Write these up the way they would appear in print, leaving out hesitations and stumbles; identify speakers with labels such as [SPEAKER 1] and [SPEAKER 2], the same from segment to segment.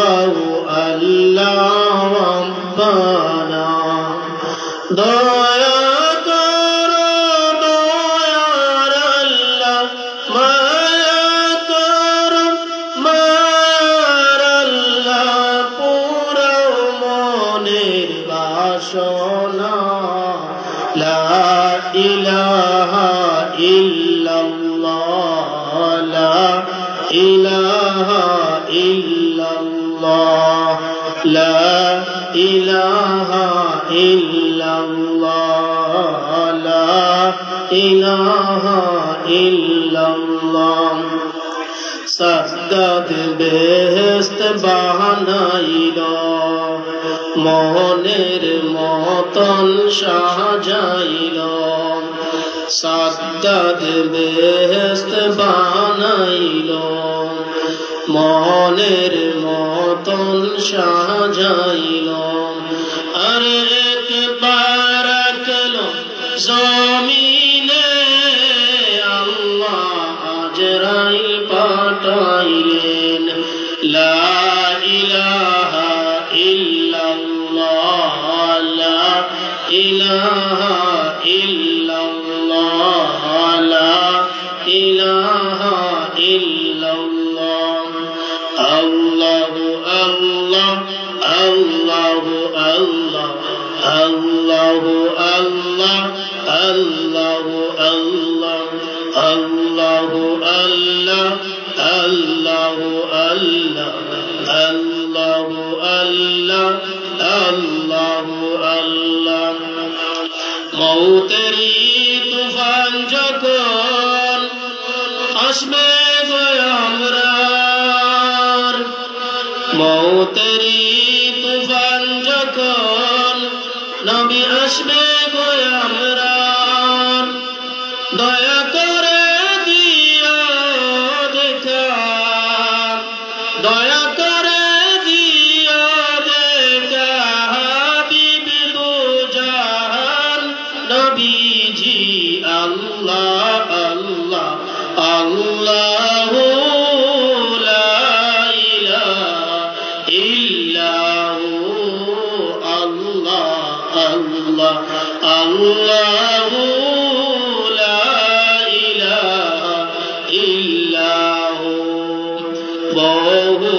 [SPEAKER 1] আল্লাহ আল্লাহ রব্বানা দয়া করো দয়ার আল্লাহ মায়া করো মায়ার আল্লাহ পুরাও মনের বাসনা লা ইলাহা ইল্লাল্লাহ লা ইলাহা ইল্লাল্লাহ লা ইলাহা ইল্লাল্লাহ লা ইলাহা ইল্লাল্লাহ সাদ্দাত বেহেশত বানাইল মোহনের মতন সাজাইল সাদ্দাত বেহেশত বানাইল মোহনের মতন সাজাইল আরে একবার রাখলো জমিনে আল্লাহ আজরাইল পাঠাইলেন লা ইলাহা ইল্লাল্লাহ লা ইলাহা ইল্লাল্লাহ লা ইলাহা ইল্লাল্লাহ আল্লাহু আল্লাহ আল্লাহু আল্লাহ আল্লাহু আল্লাহ আল্লাহু আল্লাহ আল্লাহু আল্লাহ আল্লাহু আল্লাহ আল্লাহু আল্লাহ আল্লাহু আল্লাহ মৌতেরি তুফান যখন আসবে গো আমরার মৌতেরি তুফান যখন নবী আসবে গো আমরার দয়া করে দিও দেখা দয়া করে দিও দেখা হাবিব দু জাহান নবীজি আল্লাহ আল্লাহ আল্লাহু লা ইলাহা ইল্লাহু আল্লাহ আল্লাহ আল্লাহু লা ইলাহা ইল্লাহু বহু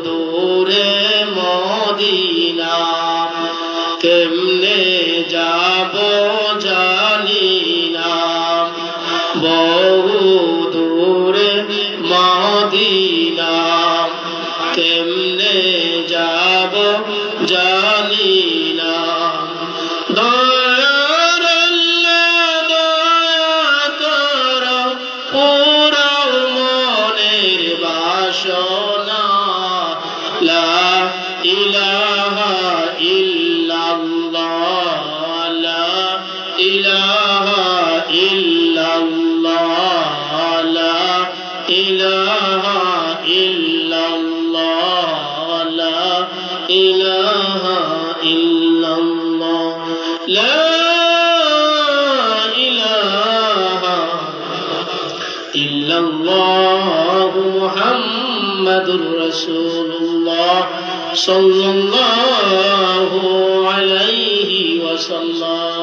[SPEAKER 1] দূরে মদিনা কেমনে যাব জানি না বহু দূরে মদিনা কেমনে যাব জানি না দয়ার আল্লাহ দয়া করো পুরাও মনের বাসনা লা ইলাহা ইল্লাল্লাহ লা ইলাহা ইল্লাল্লাহ লা ইলাহা ইল্লাল্লাহ লা ইলাহা ইল্লাল্লাহ লা ইলাহা ইল্লাল্লাহ মুহাম্মাদুর রাসূলুল্লাহ সাল্লাল্লাহু আলাইহি ওয়াসাল্লাম